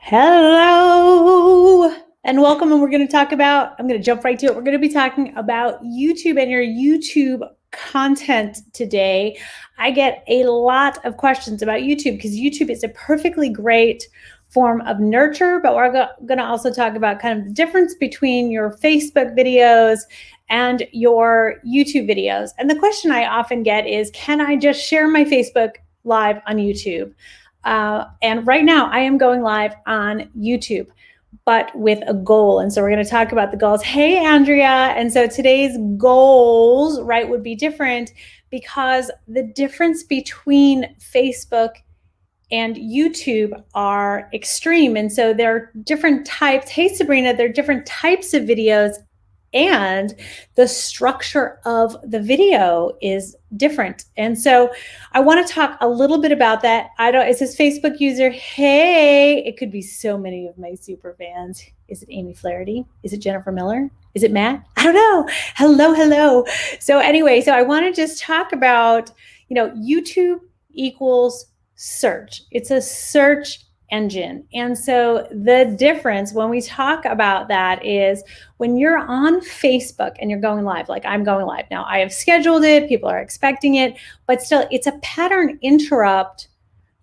Hello and welcome. And I'm going to jump right to it. We're going to be talking about YouTube and your YouTube content today. I get a lot of questions about YouTube because YouTube is a perfectly great form of nurture, but we're going to also talk about kind of the difference between your Facebook videos and your YouTube videos. And the question I often get is, can I just share my Facebook live on YouTube? And right now I am going live on YouTube, but with a goal. And so we're going to talk about the goals. Hey, Andrea. And so today's goals, right, would be different because the difference between Facebook and YouTube are extreme. And so there are different types. Hey, Sabrina, there are different types of videos, and the structure of the video is different. And so I want to talk a little bit about that. It says Facebook user. Hey, it could be so many of my super fans. Is it Amy Flaherty? Is it Jennifer Miller? Is it Matt? I don't know. Hello. So anyway, so I want to just talk about, YouTube equals search. It's a search engine. And so the difference when we talk about that is when you're on Facebook and you're going live, like I'm going live now, I have scheduled it, people are expecting it, but still it's a pattern interrupt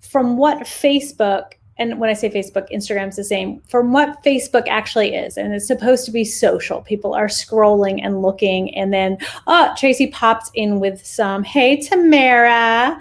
from what Facebook, and when I say Facebook, Instagram's the same, from what Facebook actually is. And it's supposed to be social. People are scrolling and looking, and then, Tracy pops in with some, hey, Tamara,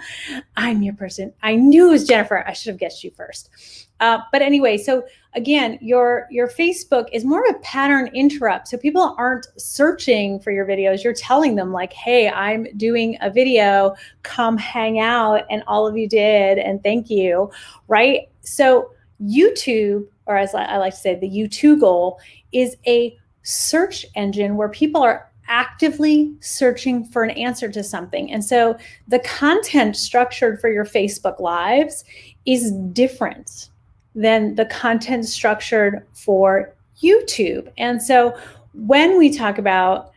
I'm your person. I knew it was Jennifer. I should have guessed you first. But anyway, so again, your Facebook is more of a pattern interrupt. So people aren't searching for your videos. You're telling them like, hey, I'm doing a video, come hang out. And all of you did. And thank you. Right. So YouTube, or as I like to say, the YouTube goal is a search engine where people are actively searching for an answer to something. And so the content structured for your Facebook Lives is different than the content structured for YouTube. And so when we talk about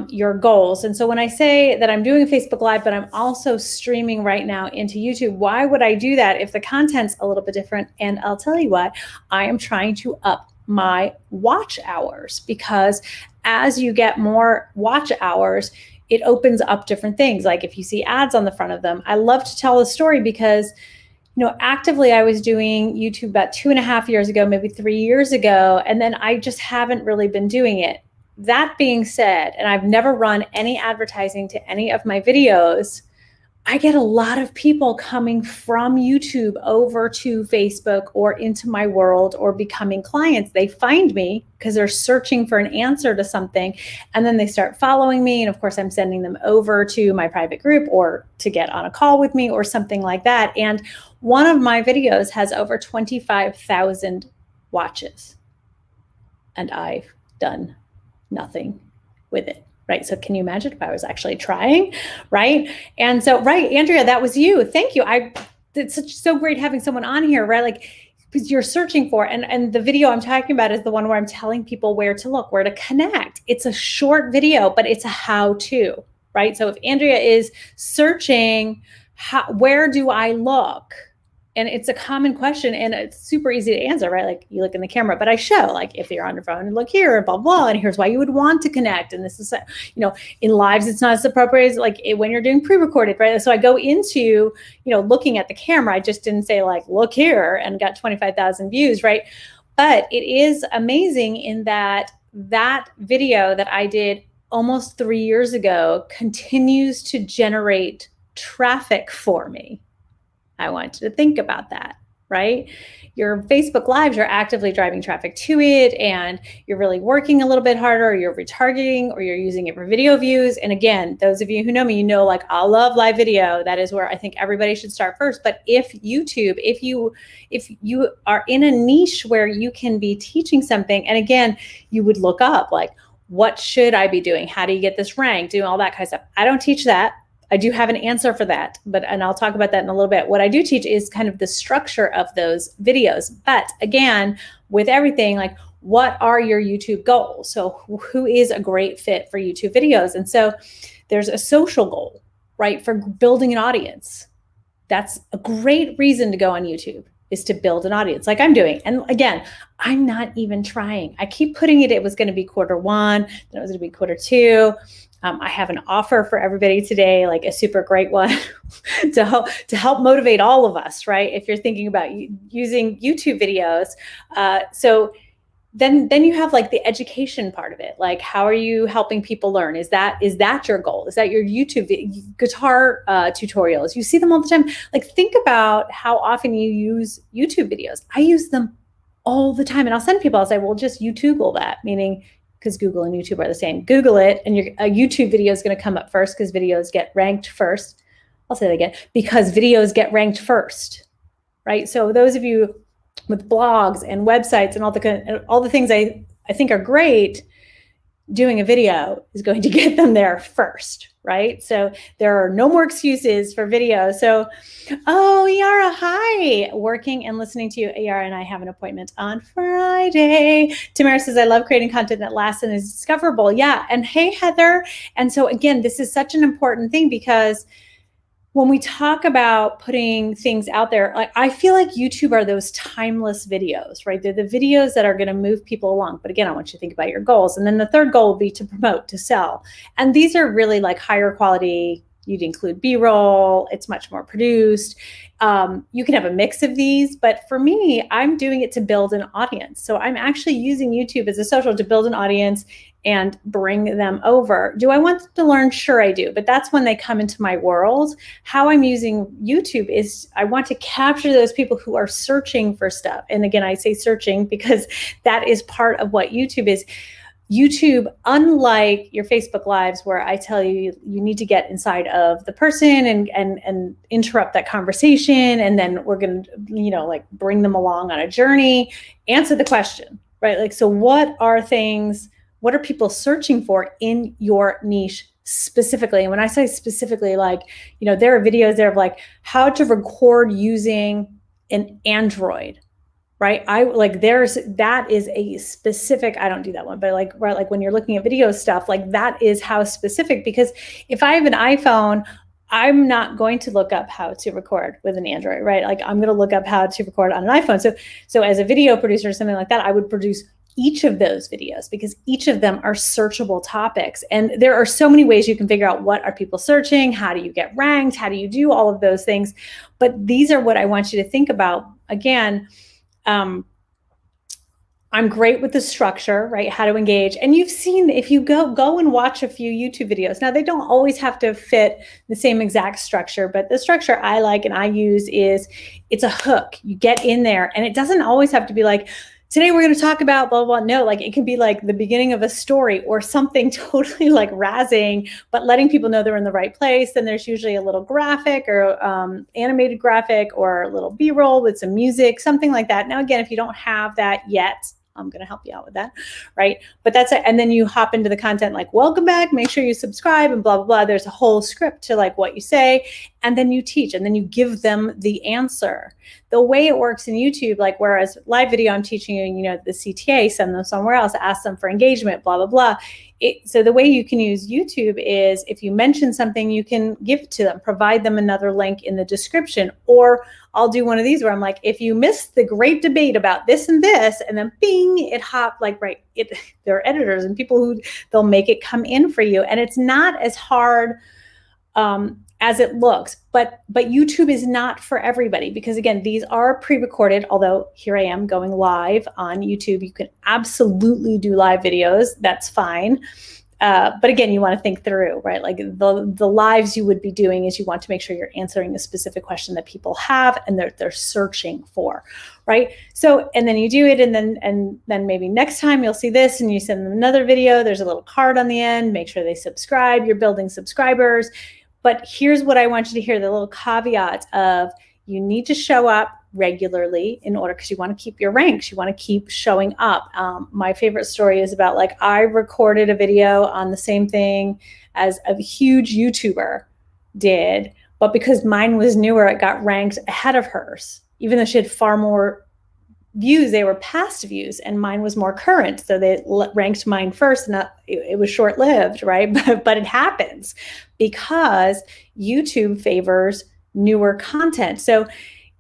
your goals, and so when I say that I'm doing a Facebook Live, but I'm also streaming right now into YouTube, why would I do that if the content's a little bit different? And I'll tell you what, I am trying to up my watch hours, because as you get more watch hours, it opens up different things. Like if you see ads on the front of them, I love to tell the story because actively I was doing YouTube about 2.5 years ago, maybe 3 years ago, and then I just haven't really been doing it. That being said, and I've never run any advertising to any of my videos, I get a lot of people coming from YouTube over to Facebook or into my world or becoming clients. They find me because they're searching for an answer to something, and then they start following me. And of course, I'm sending them over to my private group or to get on a call with me or something like that. And one of my videos has over 25,000 watches, and I've done nothing with it. Right. So can you imagine if I was actually trying? Right. And so, right, Andrea, that was you. Thank you. It's so great having someone on here, right? Like, because you're searching for, and the video I'm talking about is the one where I'm telling people where to look, where to connect. It's a short video, but it's a how-to, right? So if Andrea is searching, where do I look? And it's a common question, and it's super easy to answer, right? Like you look in the camera, but I show, like, if you're on your phone, look here, and blah, blah, and here's why you would want to connect. And this is, in lives, it's not as appropriate as like when you're doing pre-recorded, right? So I go into, looking at the camera. I just didn't say like, look here, and got 25,000 views, right? But it is amazing in that video that I did almost 3 years ago continues to generate traffic for me. I want you to think about that, right? Your Facebook Lives are actively driving traffic to it, and you're really working a little bit harder, or you're retargeting, or you're using it for video views. And again, those of you who know me, like I love live video. That is where I think everybody should start first. But if you are in a niche where you can be teaching something, and again, you would look up like, what should I be doing? How do you get this ranked? Doing all that kind of stuff. I don't teach that. I do have an answer for that, and I'll talk about that in a little bit. What I do teach is kind of the structure of those videos. But again, with everything, like, what are your YouTube goals? So who is a great fit for YouTube videos? And so there's a social goal, right? For building an audience. That's a great reason to go on YouTube. is to build an audience like I'm doing. And again, I'm not even trying. I keep putting it was going to be quarter 1, then it was going to be quarter 2. I have an offer for everybody today, like a super great one to help motivate all of us, right? If you're thinking about using YouTube videos. So then you have like the education part of it. Like, how are you helping people learn? Is that your goal? Is that your YouTube guitar tutorials? You see them all the time. Like, think about how often you use YouTube videos. I use them all the time. And I'll send people, I'll say, well, just Google that, meaning because Google and YouTube are the same. Google it, and a YouTube video is going to come up first because videos get ranked first. I'll say that again, because videos get ranked first, right? So those of you with blogs and websites and all the things I think are great, doing a video is going to get them there first, right? So there are no more excuses for video. So, oh, Yara, hi. Working and listening to you. Yara and I have an appointment on Friday. Tamara says, I love creating content that lasts and is discoverable. Yeah. And hey, Heather. And so again, this is such an important thing because when we talk about putting things out there, like, I feel like YouTube are those timeless videos, right? They're the videos that are going to move people along. But again, I want you to think about your goals. And then the third goal will be to promote, to sell. And these are really like higher quality. You'd include B-roll. It's much more produced. You can have a mix of these, but for me, I'm doing it to build an audience. So I'm actually using YouTube as a social to build an audience and bring them over. Do I want them to learn? Sure, I do. But that's when they come into my world. How I'm using YouTube is I want to capture those people who are searching for stuff. And again, I say searching because that is part of what YouTube is. YouTube, unlike your Facebook Lives, where I tell you need to get inside of the person and interrupt that conversation, and then we're going to, like, bring them along on a journey, answer the question, right? Like, so what are people searching for in your niche specifically? And when I say specifically, like, there are videos there of like how to record using an Android, right? That is a specific, I don't do that one, but like, right, like when you're looking at video stuff, like that is how specific, because if I have an iPhone, I'm not going to look up how to record with an Android, right? Like, I'm going to look up how to record on an iPhone. So as a video producer or something like that, I would produce each of those videos because each of them are searchable topics. And there are so many ways you can figure out what are people searching, how do you get ranked, how do you do all of those things. But these are what I want you to think about. Again, I'm great with the structure, right? How to engage. And you've seen, if you go and watch a few YouTube videos. Now, they don't always have to fit the same exact structure, but the structure I like and I use is it's a hook. You get in there, and it doesn't always have to be like, today we're going to talk about blah, blah, blah. No, like, it can be like the beginning of a story or something totally like razzing, but letting people know they're in the right place. Then there's usually a little graphic or animated graphic or a little B-roll with some music, something like that. Now, again, if you don't have that yet, I'm going to help you out with that, right? But that's it. And then you hop into the content like, welcome back, make sure you subscribe and blah, blah, blah. There's a whole script to like what you say, and then you teach, and then you give them the answer. The way it works in YouTube, like, whereas live video, I'm teaching you, the CTA, send them somewhere else, ask them for engagement, blah, blah, blah. So the way you can use YouTube is if you mention something, you can give it to them, provide them another link in the description, or I'll do one of these where I'm like, if you missed the great debate about this and this, and then bing, it hopped, like, right. There are editors and people who they'll make it come in for you. And it's not as hard as it looks, but YouTube is not for everybody, because again, these are pre-recorded, although here I am going live on YouTube. You can absolutely do live videos. That's fine. But again, you want to think through, right? Like the lives you would be doing is you want to make sure you're answering a specific question that people have and they're searching for, right? So, and then you do it, and then maybe next time you'll see this and you send them another video. There's a little card on the end. Make sure they subscribe. You're building subscribers. But here's what I want you to hear, the little caveat of you need to show up regularly in order, because you want to keep your ranks. You want to keep showing up. My favorite story is about, like, I recorded a video on the same thing as a huge YouTuber did, but because mine was newer, it got ranked ahead of hers. Even though she had far more views, they were past views, and mine was more current. So they ranked mine first, and it was short-lived, right? But it happens because YouTube favors newer content. So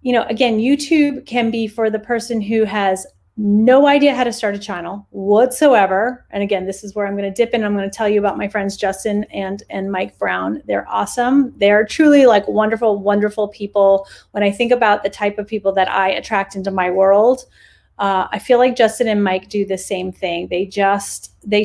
again, YouTube can be for the person who has no idea how to start a channel whatsoever. And again, this is where I'm going to dip in. I'm going to tell you about my friends Justin and Mike Brown. They're awesome. They're truly like wonderful, wonderful people. When I think about the type of people that I attract into my world, I feel like Justin and Mike do the same thing. They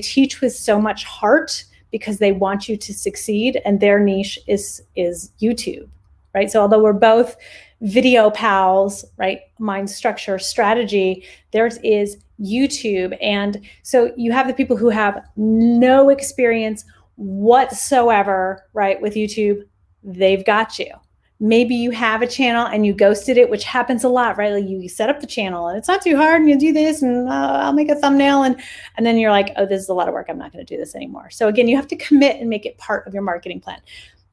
teach with so much heart because they want you to succeed, and their niche is YouTube, right? So although we're both video pals, right? Mind structure, strategy, theirs is YouTube. And so you have the people who have no experience whatsoever, right? With YouTube, they've got you. Maybe you have a channel and you ghosted it, which happens a lot, right? Like you set up the channel and it's not too hard and you do this and I'll make a thumbnail and then you're like, oh, this is a lot of work. I'm not going to do this anymore. So again, you have to commit and make it part of your marketing plan,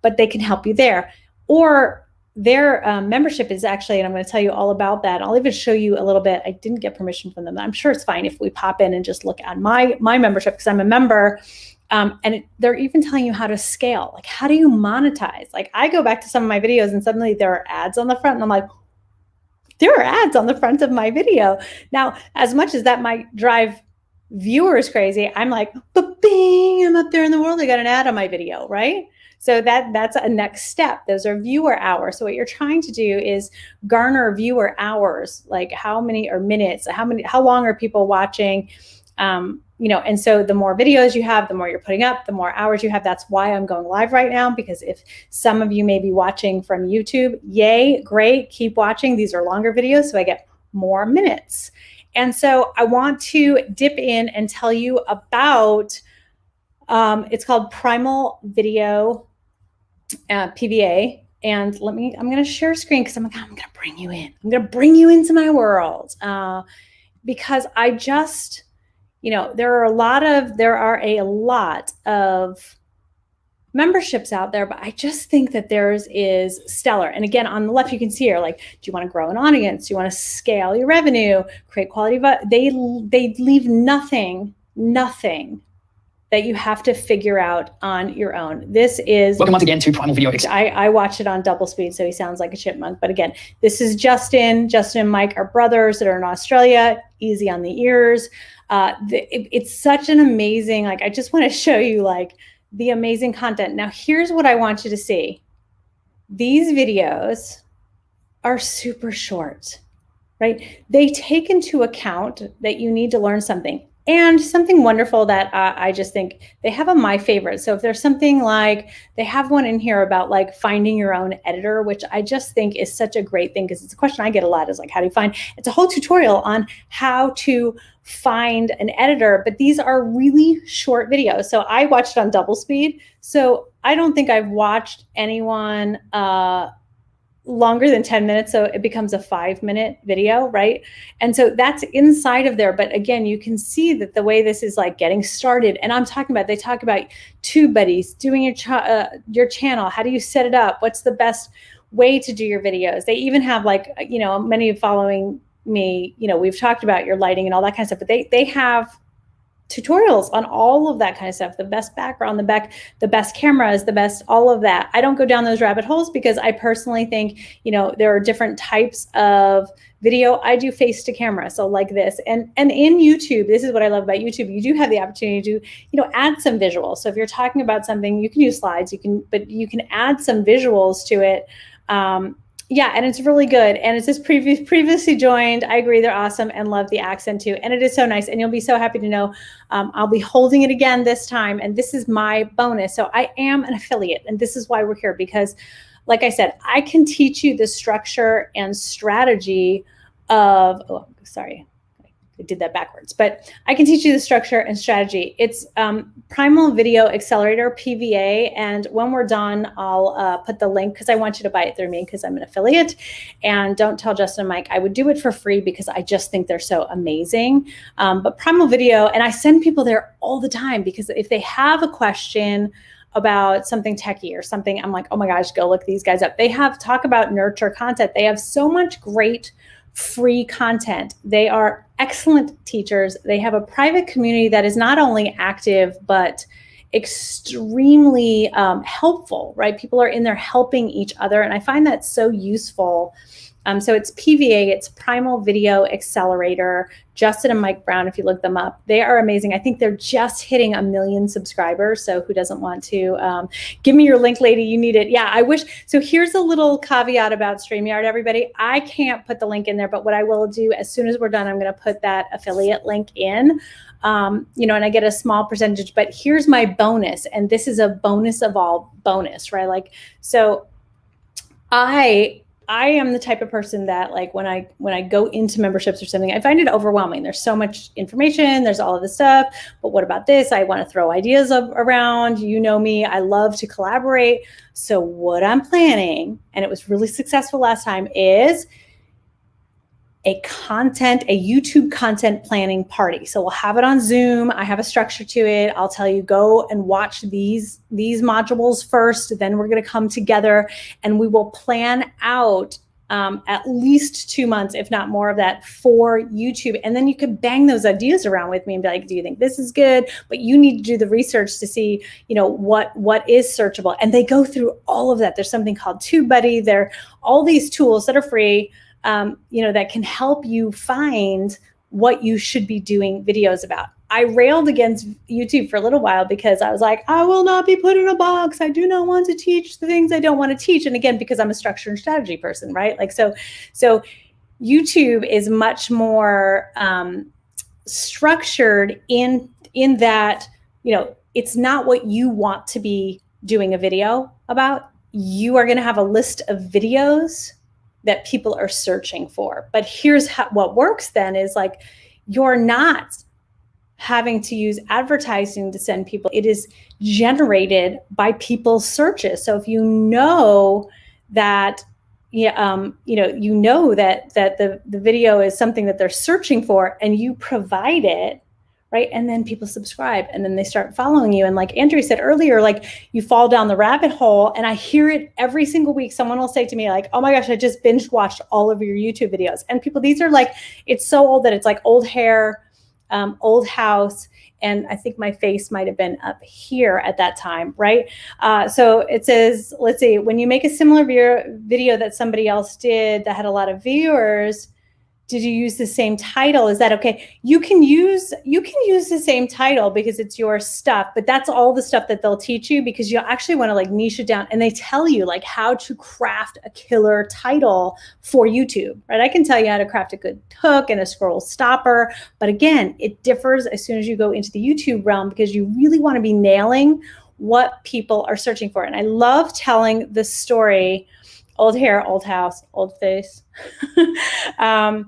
but they can help you there. Or their membership is actually, and I'm going to tell you all about that. I'll even show you a little bit. I didn't get permission from them. I'm sure it's fine if we pop in and just look at my membership because I'm a member. And they're even telling you how to scale. Like, how do you monetize? Like, I go back to some of my videos and suddenly there are ads on the front. And I'm like, there are ads on the front of my video. Now, as much as that might drive viewers crazy, I'm like, bing, I'm up there in the world. I got an ad on my video, right? So that's a next step. Those are viewer hours. So what you're trying to do is garner viewer hours, like how many or minutes, how long are people watching? And so the more videos you have, the more you're putting up, the more hours you have. That's why I'm going live right now, because if some of you may be watching from YouTube, yay, great, keep watching. These are longer videos, so I get more minutes. And so I want to dip in and tell you about, it's called Primal Video PVA. And I'm going to share screen because I'm like, I'm going to bring you in. I'm going to bring you into my world because I just, there are a lot of memberships out there, but I just think that theirs is stellar. And again, on the left, you can see here, like, do you want to grow an audience? Do you want to scale your revenue, create quality? They leave nothing that you have to figure out on your own. This is... Welcome once again to Primal Video. I watched it on double speed, so he sounds like a chipmunk. But again, this is Justin. Justin and Mike are brothers that are in Australia, easy on the ears. It's such an amazing, I just want to show you the amazing content. Now, here's what I want you to see. These videos are super short, right? They take into account that you need to learn something. And something wonderful that I just think they have a my favorite. So if there's something they have one in here about finding your own editor, which I just think is such a great thing because it's a question I get a lot is how do you find, it's a whole tutorial on how to find an editor, but these are really short videos. So I watched it on double speed. So I don't think I've watched anyone longer than 10 minutes. So it becomes a 5-minute video, right? And so that's inside of there. But again, you can see that the way this is getting started. And I'm talking about, they talk about TubeBuddies, doing your channel. How do you set it up? What's the best way to do your videos? They even have many of following me, we've talked about your lighting and all that kind of stuff, but they have tutorials on all of that kind of stuff, the best background, the best cameras, the best, all of that. I don't go down those rabbit holes because I personally think, there are different types of video. I do face to camera. So like this, and in YouTube, this is what I love about YouTube. You do have the opportunity to, add some visuals. So if you're talking about something, you can use slides, but you can add some visuals to it. Yeah, and it's really good. And it says previously joined. I agree, they're awesome and love the accent too. And it is so nice. And you'll be so happy to know I'll be holding it again this time. And this is my bonus. So I am an affiliate. And this is why we're here because, like I said, I can teach you the structure and strategy of, oh, sorry. I did that backwards, but I can teach you the structure and strategy. It's Primal Video Accelerator, PVA. And when we're done, I'll put the link because I want you to buy it through me because I'm an affiliate. And don't tell Justin and Mike, I would do it for free because I just think they're so amazing. But Primal Video, and I send people there all the time because if they have a question about something techie or something, I'm like, oh my gosh, go look these guys up. They have talk about nurture content. They have so much great free content. They are excellent teachers. They have a private community that is not only active, but extremely helpful, right? People are in there helping each other. And I find that so useful So it's PVA, it's Primal Video Accelerator. Justin and Mike Brown, if you look them up, they are amazing. I think they're just hitting 1 million subscribers. So who doesn't want to? Give me your link, lady. You need it. Yeah, I wish. So here's a little caveat about StreamYard, everybody. I can't put the link in there, but what I will do as soon as we're done, I'm going to put that affiliate link in. And I get a small percentage, but here's my bonus. And this is a bonus of all bonus, right? Like, so I am the type of person that, like, when I go into memberships or something, I find it overwhelming. There's so much information, there's all of this stuff, but what about this? I want to throw ideas around. You know me, I love to collaborate. So what I'm planning, and it was really successful last time, is a YouTube content planning party. So we'll have it on Zoom. I have a structure to it. I'll tell you, go and watch these modules first. Then we're going to come together and we will plan out at least 2 months, if not more of that, for YouTube. And then you can bang those ideas around with me and be like, do you think this is good? But you need to do the research to see, what is searchable. And they go through all of that. There's something called TubeBuddy. There are all these tools that are free, that can help you find what you should be doing videos about. I railed against YouTube for a little while because I was like, I will not be put in a box. I do not want to teach the things I don't want to teach. And again, because I'm a structure and strategy person, right? Like, so YouTube is much more structured in that, it's not what you want to be doing a video about. You are going to have a list of videos that people are searching for. But here's what works then is, like, you're not having to use advertising to send people. It is generated by people's searches. So if you know that, that the video is something that they're searching for and you provide it, right? And then people subscribe and then they start following you. And like Andrea said earlier, like, you fall down the rabbit hole, and I hear it every single week. Someone will say to me like, oh my gosh, I just binge watched all of your YouTube videos. And people, these are like, it's so old that it's like old hair, old house. And I think my face might've been up here at that time, right? So it says, let's see, when you make a similar video that somebody else did that had a lot of viewers, did you use the same title? Is that okay? You can use the same title because it's your stuff, but that's all the stuff that they'll teach you, because you actually want to like niche it down, and they tell you like how to craft a killer title for YouTube, right? I can tell you how to craft a good hook and a scroll stopper, but again, it differs as soon as you go into the YouTube realm, because you really want to be nailing what people are searching for. And I love telling the story. Old hair, old house, old face. So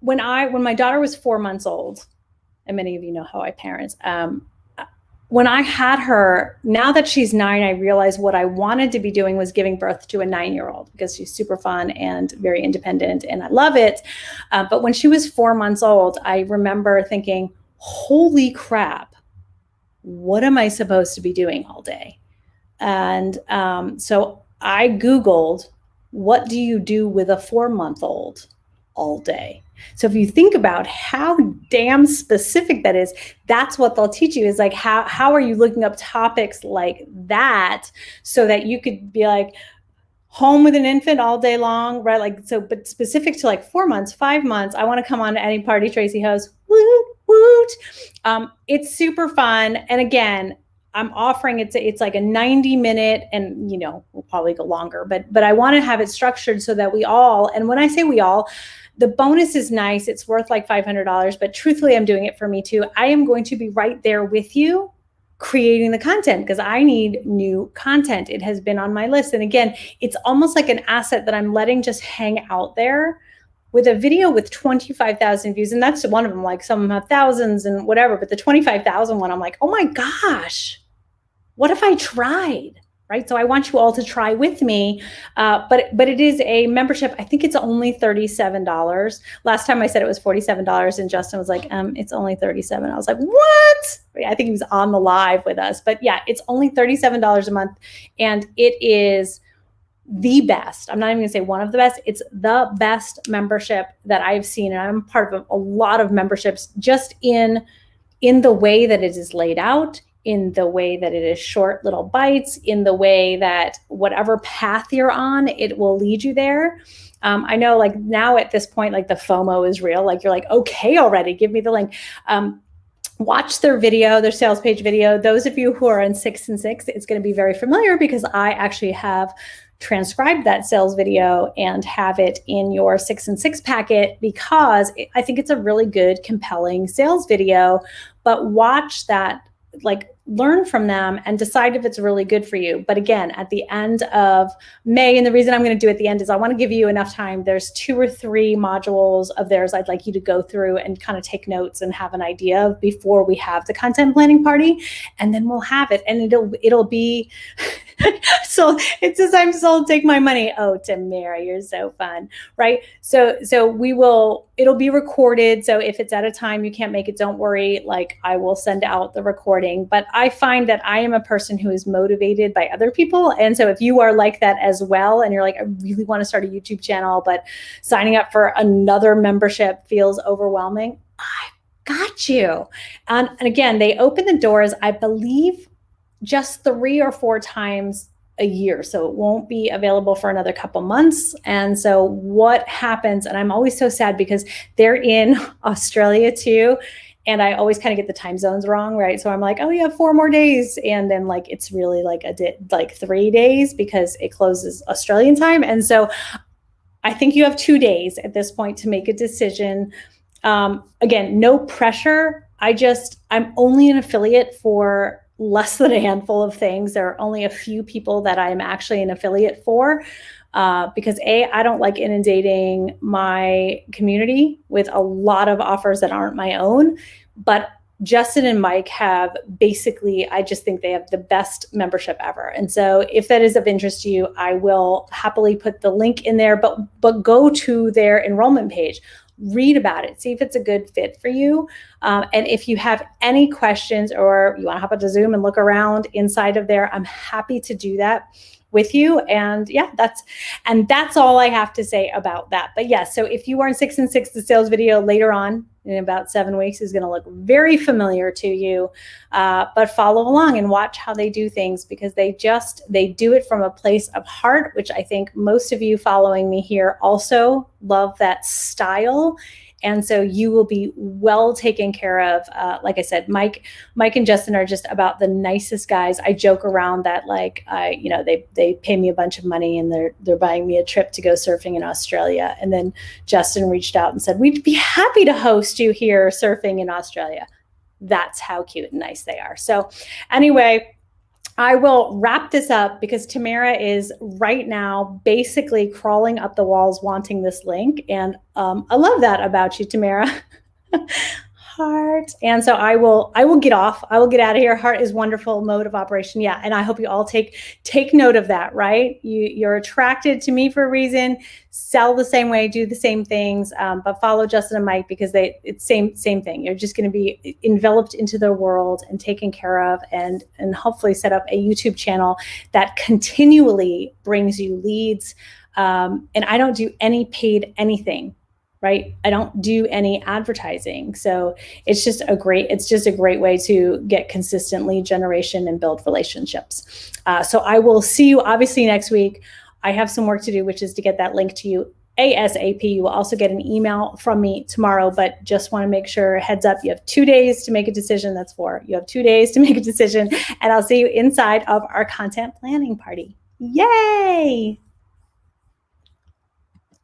when my daughter was 4 months old, and many of you know how I parent, when I had her, now that she's 9, I realized what I wanted to be doing was giving birth to a 9-year-old, because she's super fun and very independent, and I love it. But when she was 4 months old, I remember thinking, holy crap, what am I supposed to be doing all day? And so I Googled, what do you do with a 4-month-old all day? So if you think about how damn specific that is, that's what they'll teach you, is like, how are you looking up topics like that so that you could be like, home with an infant all day long, right? Like, so, but specific to like 4 months, 5 months, I want to come on to any party Tracy hosts, woot, woot. It's super fun. And again, I'm offering it's like a 90-minute, and we'll probably go longer, but I want to have it structured so that we all, and when I say we all, the bonus is nice. It's worth like $500, but truthfully, I'm doing it for me too. I am going to be right there with you creating the content, because I need new content. It has been on my list. And again, it's almost like an asset that I'm letting just hang out there with a video with 25,000 views. And that's one of them. Like, some of them have thousands and whatever, but the 25,000 one, I'm like, oh my gosh, what if I tried, right? So I want you all to try with me, but it is a membership. I think it's only $37. Last time I said it was $47, and Justin was like, it's only $37. I was like, what? I think he was on the live with us, but yeah, it's only $37 a month, and it is the best. I'm not even gonna say one of the best. It's the best membership that I've seen, and I'm part of a lot of memberships, just in the way that it is laid out, in the way that it is short little bites, in the way that whatever path you're on, it will lead you there. I know like now at this point, like the FOMO is real. Like you're like, okay, already give me the link. Watch their video, their sales page video. Those of you who are in 6 and 6, it's going to be very familiar because I actually have transcribed that sales video and have it in your 6 and 6 packet because I think it's a really good, compelling sales video. But watch that, like learn from them and decide if it's really good for you. But again, at the end of May, and the reason I'm going to do it at the end is I want to give you enough time. There's 2 or 3 modules of theirs I'd like you to go through and kind of take notes and have an idea of before we have the content planning party. And then we'll have it and it'll be so it says I'm sold, take my money. Oh, Tamara, you're so fun, right? So it'll be recorded. So if it's at a time you can't make it, don't worry. Like I will send out the recording. But I find that I am a person who is motivated by other people. And so if you are like that as well, and you're like, I really want to start a YouTube channel, but signing up for another membership feels overwhelming, I got you. And again, they open the doors, I believe, just 3 or 4 times a year. So it won't be available for another couple months. And so what happens, and I'm always so sad because they're in Australia too. And I always kind of get the time zones wrong, right? So I'm like, oh, you have 4 more days. And then like, it's really like like 3 days because it closes Australian time. And so I think you have 2 days at this point to make a decision. Again, no pressure. I'm only an affiliate for less than a handful of things. There are only a few people that I'm actually an affiliate for because I don't like inundating my community with a lot of offers that aren't my own. But Justin and Mike have basically, I just think they have the best membership ever. And so if that is of interest to you, I will happily put the link in there, but go to their enrollment page. Read about it, see if it's a good fit for you. And if you have any questions or you want to hop onto Zoom and look around inside of there, I'm happy to do that with you. And yeah, that's all I have to say about that. But yes, so if you are in 6 and 6, the sales video later on in about 7 weeks is going to look very familiar to you. But follow along and watch how they do things because they do it from a place of heart, which I think most of you following me here also love that style. And so you will be well taken care of. Like I said, Mike and Justin are just about the nicest guys. I joke around that like, they pay me a bunch of money and they're buying me a trip to go surfing in Australia. And then Justin reached out and said, we'd be happy to host you here surfing in Australia. That's how cute and nice they are. So anyway, I will wrap this up because Tamara is right now basically crawling up the walls wanting this link. And I love that about you, Tamara. Heart. And so I will get off. I will get out of here. Heart is wonderful mode of operation. Yeah. And I hope you all take note of that, right? You're attracted to me for a reason, sell the same way, do the same things, but follow Justin and Mike because it's same thing. You're just going to be enveloped into their world and taken care of and hopefully set up a YouTube channel that continually brings you leads. And I don't do any paid anything. Right? I don't do any advertising. So it's just a great way to get consistent lead generation and build relationships. So I will see you obviously next week. I have some work to do, which is to get that link to you ASAP. You will also get an email from me tomorrow, but just want to make sure, heads up, you have 2 days to make a decision. That's 4. You have 2 days to make a decision, and I'll see you inside of our content planning party. Yay!